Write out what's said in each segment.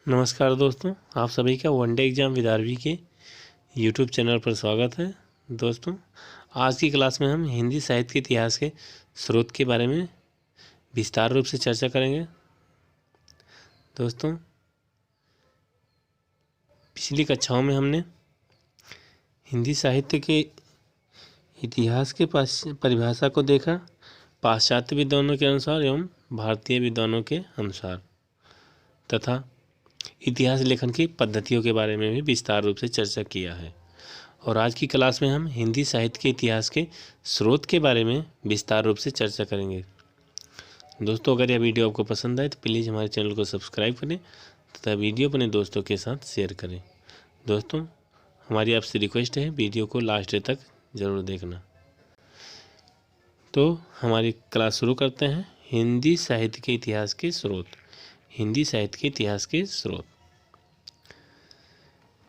नमस्कार दोस्तों, आप सभी का वनडे एग्ज़ाम विद आरवी के यूट्यूब चैनल पर स्वागत है। दोस्तों, आज की क्लास में हम हिंदी साहित्य के इतिहास के स्रोत के बारे में विस्तार रूप से चर्चा करेंगे। दोस्तों, पिछली कक्षाओं में हमने हिंदी साहित्य के इतिहास के परिभाषा को देखा, पाश्चात्य विद्वानों के अनुसार एवं भारतीय विद्वानों के अनुसार, तथा इतिहास लेखन की पद्धतियों के बारे में भी विस्तार रूप से चर्चा किया है। और आज की क्लास में हम हिंदी साहित्य के इतिहास के स्रोत के बारे में विस्तार रूप से चर्चा करेंगे। दोस्तों, अगर यह वीडियो आपको पसंद आए तो प्लीज़ हमारे चैनल को सब्सक्राइब करें तथा वीडियो अपने दोस्तों के साथ शेयर करें। दोस्तों, हमारी आपसे रिक्वेस्ट है, वीडियो को लास्ट तक ज़रूर देखना। तो हमारी क्लास शुरू करते हैं। हिंदी साहित्य के इतिहास के स्रोत। हिंदी साहित्य के इतिहास के स्रोत।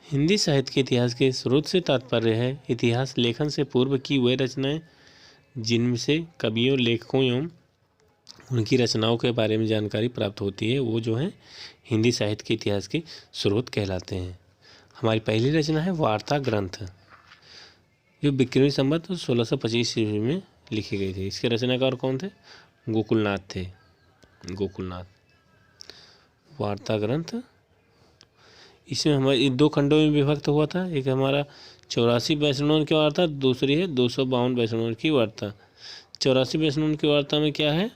हिंदी साहित्य के इतिहास के स्रोत से तात्पर्य है इतिहास लेखन से पूर्व की वे रचनाएं जिनमें से कवियों, लेखकों एवं उनकी रचनाओं के बारे में जानकारी प्राप्त होती है, वो जो है हिंदी साहित्य के इतिहास के स्रोत कहलाते हैं। हमारी पहली रचना है वार्ता ग्रंथ, जो विक्रमी संवत 1625 ईस्वी में लिखी गई थी। इसके रचनाकार कौन थे? गोकुलनाथ थे। गोकुलनाथ। वार्ता ग्रंथ, इसमें हमारे दो खंडों में विभक्त हुआ था। एक हमारा 84 वैष्णव की वार्ता, दूसरी है 252 वैष्णव की वार्ता। 84 वैष्णव की वार्ता में क्या है?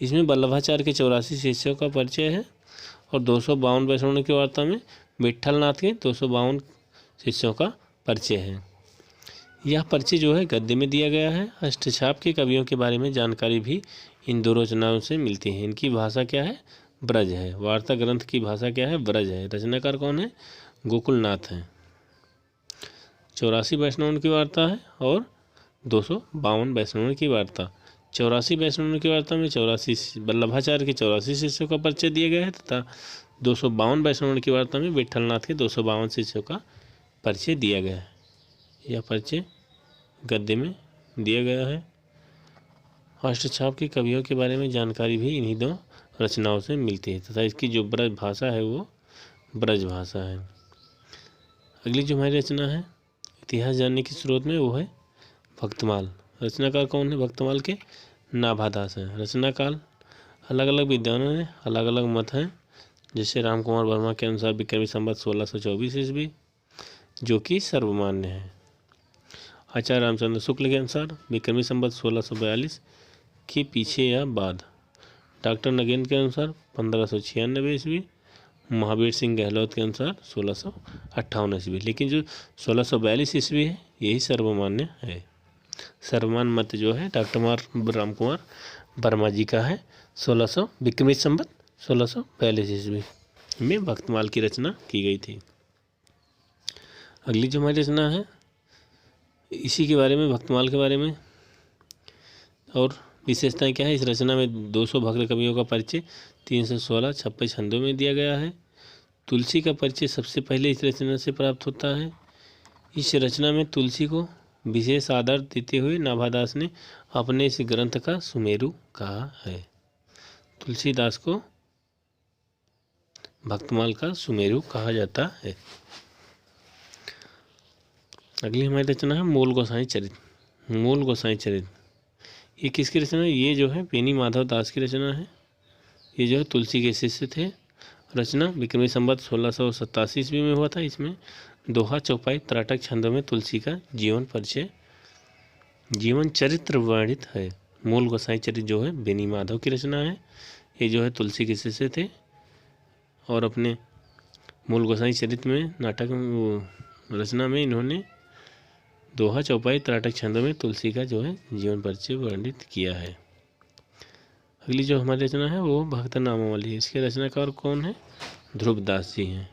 इसमें वल्लभाचार्य के 84 शिष्यों का परिचय है। और 252 वैष्णव की वार्ता में विट्ठलनाथ के 252 शिष्यों का परिचय है। यह परिचय जो है गद्य में दिया गया है। अष्टछाप के कवियों के बारे में जानकारी भी इन दो रचनाओं से मिलती है। इनकी भाषा क्या है? ब्रज है। वार्ता ग्रंथ की भाषा क्या है? ब्रज है। रचनाकार कौन है? गोकुलनाथ है। 84 वैष्णव की वार्ता है और 252 वैष्णव की वार्ता। 84 वैष्णव की वार्ता में 84 वल्लभाचार्य के 84 शिष्यों का परिचय दिया गया है तथा 252 वैष्णव की वार्ता में विट्ठलनाथ के 252 शिष्यों का परिचय दिया गया है। यह परिचय गद्य में दिया गया है। अष्टछाप के कवियों के बारे में जानकारी भी इन्हीं दो रचनाओं से मिलती है तथा इसकी जो ब्रज भाषा है वो ब्रज भाषा है। अगली जो हमारी रचना है इतिहास जानने के स्रोत में, वो है भक्तमाल। रचनाकार कौन है? भक्तमाल के नाभादास हैं। रचनाकाल अलग अलग विद्वानों ने अलग अलग मत हैं। जैसे राम कुमार वर्मा के अनुसार विक्रमी संवत 1624 ईस्वी, जो कि सर्वमान्य है। आचार्य रामचंद्र शुक्ल के अनुसार विक्रमी संवत 1642 के पीछे या बाद। डॉक्टर नगेंद्र के अनुसार 1596 ईस्वी। महावीर सिंह गहलोत के अनुसार 1658 ईस्वी। लेकिन जो 1642 ईस्वी है यही सर्वमान्य है। सर्वमान्य मत जो है डॉक्टर राम कुमार वर्मा जी का है। विक्रमी संवत 1642 ईस्वी में भक्तमाल की रचना की गई थी। अगली जो हमारी रचना है इसी के बारे में, भक्तमाल के बारे में। और विशेषताएं क्या है? इस रचना में 200 भक्त कवियों का परिचय 316 छप्पन छंदों में दिया गया है। तुलसी का परिचय सबसे पहले इस रचना से प्राप्त होता है। इस रचना में तुलसी को विशेष आदर देते हुए नाभादास ने अपने इस ग्रंथ का सुमेरु कहा है। तुलसीदास को भक्तमाल का सुमेरु कहा जाता है। अगली हमारी रचना है मूल गोसाई चरित। मूल गोसाई चरित ये किसकी रचना है? ये जो है बेनी माधव दास की रचना है। ये जो है तुलसी के शिष्य थे। रचना विक्रमी संवत 1687 ईस्वी में हुआ था। इसमें दोहा, चौपाई, त्राटक छंदों में तुलसी का जीवन परिचय, जीवन चरित्र वर्णित है। मूल गोसाई चरित जो है बेनी माधव की रचना है। ये जो है तुलसी के शिष्य थे और अपने मूल गोसाई चरित में रचना में इन्होंने दोहा, चौपाई, त्राटक छंदों में तुलसी का जो है जीवन परिचय वर्णित किया है। अगली जो हमारी रचना है वो भक्त नामावली है। इसके रचनाकार कौन है? ध्रुवदास जी हैं।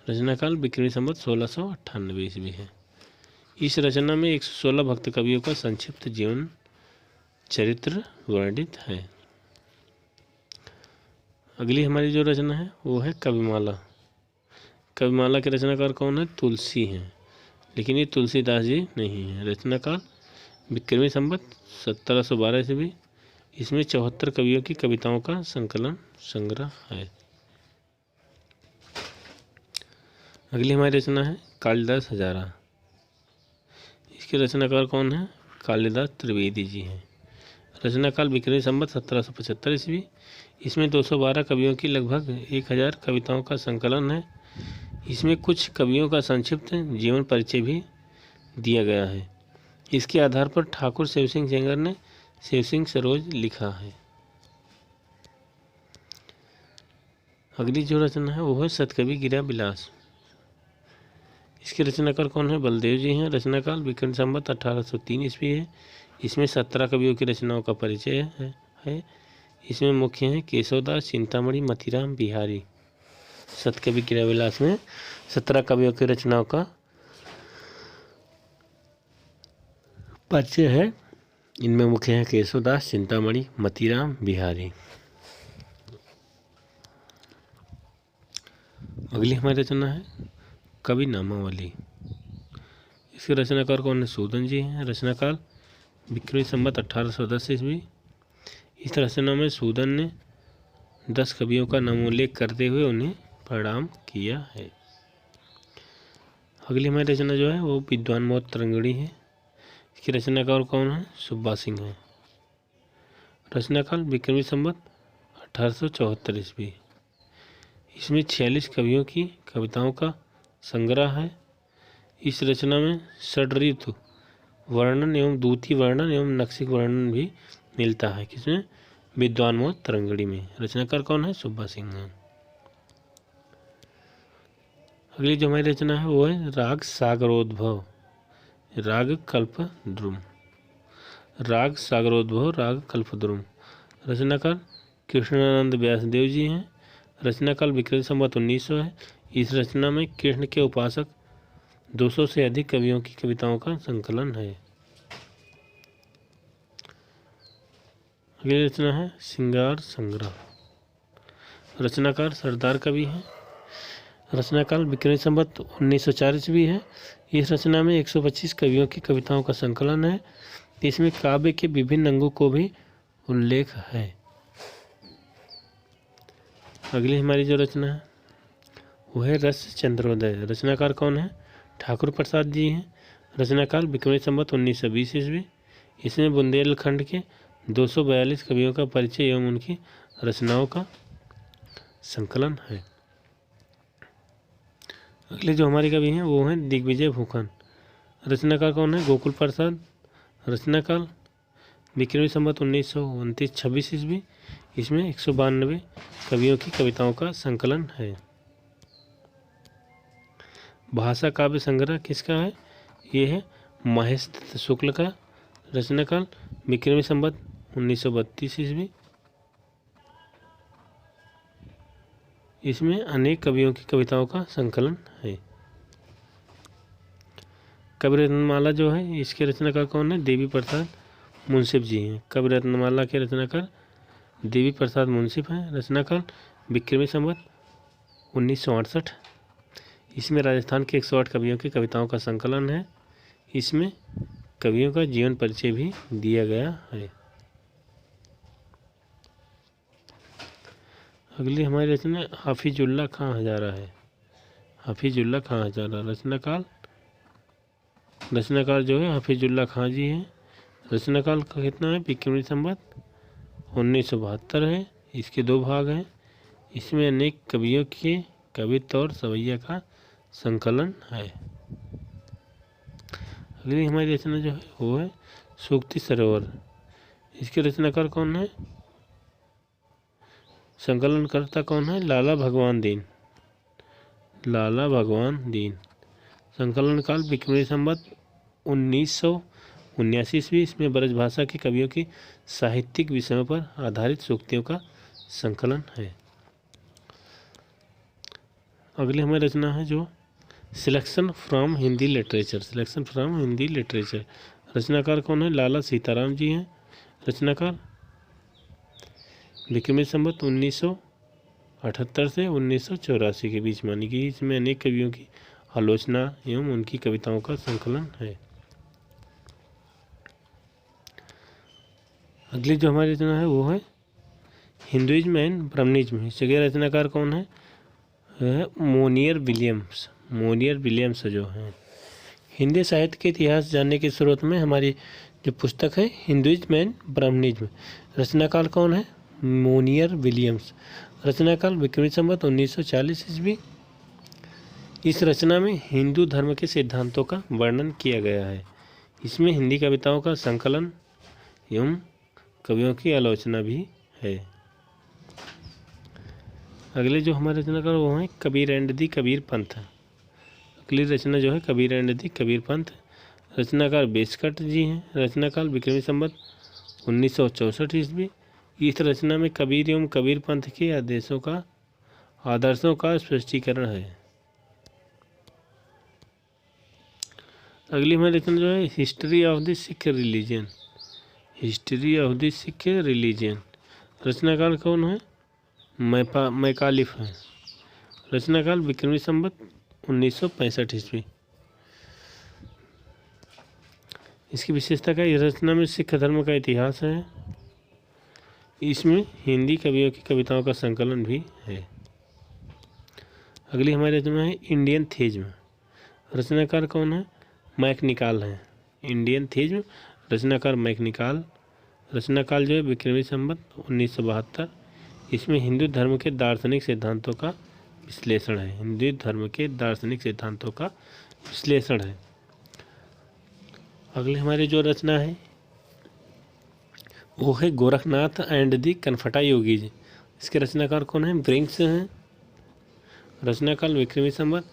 रचनाकाल विक्रमी संवत 1698 ईस्वी है। इस रचना में 116 भक्त कवियों का संक्षिप्त जीवन चरित्र वर्णित है। अगली हमारी जो रचना है वो है कविमाला। कविमाला के रचनाकार कौन है? तुलसी हैं, लेकिन ये तुलसीदास जी नहीं है। रचनाकाल विक्रमी संवत 1712 ईस्वी। इसमें 74 कवियों की कविताओं का संकलन संग्रह है। अगली हमारी रचना है कालिदास हजारा। इसके रचनाकार कौन है? कालिदास त्रिवेदी जी हैं। रचना काल विक्रमी संवत 1775 ईस्वी। इसमें 212 कवियों की लगभग 1000 कविताओं का संकलन है। इसमें कुछ कवियों का संक्षिप्त जीवन परिचय भी दिया गया है। इसके आधार पर ठाकुर शिव सिंह सेंगर ने शिव सिंह सरोज लिखा है। अगली जो रचना है वो है सतकवि गिरा बिलास। इसके रचनाकार कौन है? बलदेव जी हैं। रचनाकाल विक्रम संवत 1803 ईस्वी है। इसमें 17 कवियों की रचनाओं का परिचय है। इसमें मुख्य हैं केशवदास, चिंतामणि, मतीराम, बिहारी। सतकवि गिरा बिलास में 17 कवियों की रचनाओं का परिचय है। इनमें मुख्य हैं केशवदास, चिंतामणि, मतीराम, बिहारी। अगली हमारी रचना है कवि नामावली। इसके रचनाकार कौन है? सूदन जी हैं। रचनाकाल विक्रमी संवत 1810 ईस्वी। इस रचना में सूदन ने 10 कवियों का नामोल्लेख करते हुए उन्हें प्रणाम किया है। अगली हमारी रचना जो है वो विद्वान मौत तरंगिणी है। इसकी रचनाकार कौन है? सुब्बा सिंह है। रचनाकाल विक्रमी संवत 1874 ईस्वी। इसमें 46 कवियों की कविताओं का संग्रह है। इस रचना में षड्ऋतु वर्णन एवं दूती वर्णन एवं नक्सिक वर्णन भी मिलता है। किसमें? विद्वान मौत तरंगिणी में। रचनाकार कौन है? सुब्बा सिंह है। अगली जो हमारी रचना है वो है राग सागरोद्भव, राग कल्पद्रुम। राग सागरोद्भव, राग कल्पद्रुम। रचनाकार कृष्णानंद व्यासदेव जी हैं। रचनाकाल विक्रमी संवत 1900 है। इस रचना में कृष्ण के उपासक 200 से अधिक कवियों की कविताओं का संकलन है। अगली रचना है श्रृंगार संग्रह। रचनाकार सरदार कवि हैं। रचनाकाल विक्रमी संवत 1904 ईस्वी है। इस रचना में 125 कवियों की कविताओं का संकलन है। इसमें काव्य के विभिन्न अंगों को भी उल्लेख है। अगली हमारी जो रचना है वो है रस चंद्रोदय। रचनाकार कौन है? ठाकुर प्रसाद जी हैं। रचनाकाल विक्रमी संवत 1920 ईस्वी। इसमें बुंदेलखंड के 242 कवियों का परिचय एवं उनकी रचनाओं का संकलन है। अगले जो हमारे कवि हैं वो हैं दिग्विजय भूषण। रचनाकार कौन है? गोकुल प्रसाद। रचनाकाल विक्रमी संवत 1929 26 ईस्वी। इसमें 192 कवियों की कविताओं का संकलन है। भाषा काव्य संग्रह किसका है? ये है महेश दत्त शुक्ल का। रचनाकाल विक्रमी संवत 1932 ईस्वी। इसमें अनेक कवियों की कविताओं का संकलन है। कवि रत्नमाला जो है इसके रचनाकार कौन है? देवी प्रसाद मुंसिफ जी हैं। कवि रत्नमाला के रचनाकार देवी प्रसाद मुंसिफ हैं। रचनाकाल विक्रमी संवत 1968। इसमें राजस्थान के 108 कवियों की कविताओं का संकलन है। इसमें कवियों का जीवन परिचय भी दिया गया है। अगली हमारी रचना हाफिजुल्लाह खां हजारा है। हाफिजुल्लाह खां हजारा। रचनाकार जो है हाफिजुल्लाह खां जी हैं। रचनाकाल का कितना है? विक्रमी संवत 1972 है। इसके 2 भाग हैं। इसमें अनेक कवियों के कवित्व और सवैया का संकलन है। अगली हमारी रचना जो है वो है सूक्ति सरोवर। इसके रचनाकार कौन है? संकलनकर्ता कौन है? लाला भगवान दीन। लाला भगवान दीन। संकलन काल विक्रमी संवत 1979 ईस्वी। इसमें ब्रज भाषा की कवियों की साहित्यिक विषयों पर आधारित सूक्तियों का संकलन है। अगली हमारी रचना है जो selection from Hindi literature. Selection from Hindi literature. रचनाकार कौन है? लाला सीताराम जी हैं। रचनाकार विक्रमी संवत 1978 से 1984 के बीच मानी गई। इसमें अनेक कवियों की आलोचना एवं उनकी कविताओं का संकलन है। अगली जो हमारी रचना है वो है हिंदुइज्म एंड ब्रह्मनिज्म। इसके रचनाकार कौन है? Monier Williams. मोनियर विलियम्स जो हैं। हिंदी साहित्य के इतिहास जानने के स्रोत में हमारी जो पुस्तक है हिंदुइज्म एंड ब्राह्मणिज्म, रचनाकाल कौन है? Monier Williams. रचनाकाल विक्रमी संवत 1940 ईस्वी। इस रचना में हिंदू धर्म के सिद्धांतों का वर्णन किया गया है। इसमें हिंदी कविताओं का संकलन एवं कवियों की आलोचना भी है। अगले जो हमारे रचनाकार वो हैं कबीर एंड दी कबीर पंथ। अगली रचना जो है कबीर एंड दी कबीर पंथ, रचनाकार बेसकट जी हैं। रचनाकाल विक्रमी संवत 1964 ईस्वी। इस रचना में कबीर एवं कबीर पंथ के आदर्शों का स्पष्टीकरण है। अगली हमारी रचना जो है history of the Sikh religion. History of the Sikh religion, रचनाकाल कौन है? मैकालिफ है। रचनाकाल विक्रमी संवत 1965 ईस्वी। इसकी विशेषता क्या है? इस रचना में सिख धर्म का इतिहास है। इसमें हिंदी कवियों की कविताओं का संकलन भी है। अगली हमारी रचना है इंडियन थीज्म। रचनाकार कौन है? मैकनिकाल है। इंडियन थीज्म, रचनाकार मैकनिकाल। रचनाकाल जो है विक्रमी संवत 1972। इसमें हिंदू धर्म के दार्शनिक सिद्धांतों का विश्लेषण है। हिंदू धर्म के दार्शनिक सिद्धांतों का विश्लेषण है। अगली हमारी जो रचना है वो है गोरखनाथ एंड दी कनफटा योगीज। इसके रचनाकार कौन है? ब्रिंक्स हैं। रचनाकाल विक्रमी संवत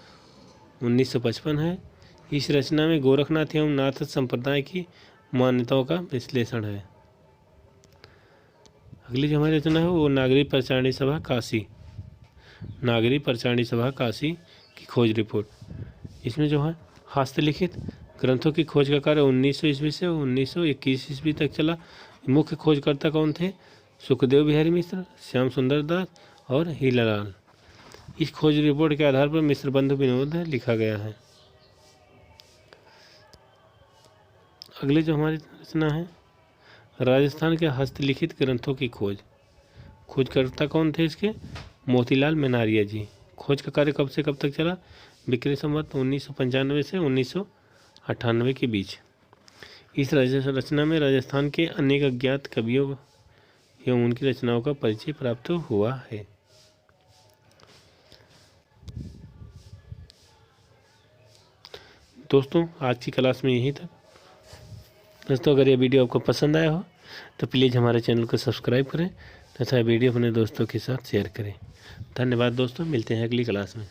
1955 है। इस रचना में गोरखनाथ एवं नाथ संप्रदाय की मान्यताओं का विश्लेषण है। अगली जो हमारी रचना है वो नागरिक प्रचारणी सभा काशी। नागरिक प्रचारणी सभा काशी की खोज रिपोर्ट। इसमें जो है हस्तलिखित ग्रंथों की खोज का कार्य 1900 ईस्वी से 1921 ईस्वी तक चला। मुख्य खोजकर्ता कौन थे? सुखदेव बिहारी मिश्र, श्याम सुंदर दास और हीरालाल। इस खोज रिपोर्ट के आधार पर मिश्र बंधु विनोद लिखा गया है। अगली जो हमारी रचना है राजस्थान के हस्तलिखित ग्रंथों की खोज। खोजकर्ता कौन थे इसके? मोतीलाल मेनारिया जी। खोज का कार्य कब से कब तक चला? विक्रमी संवत 1995 से 1998 के बीच। इस रचना में राजस्थान के अनेक अज्ञात कवियों एवं उनकी रचनाओं का परिचय प्राप्त हुआ है। दोस्तों आज की क्लास में यही तक। दोस्तों अगर ये वीडियो आपको पसंद आया हो तो प्लीज़ हमारे चैनल को सब्सक्राइब करें तथा वीडियो अपने दोस्तों के साथ शेयर करें। धन्यवाद दोस्तों, मिलते हैं अगली क्लास में।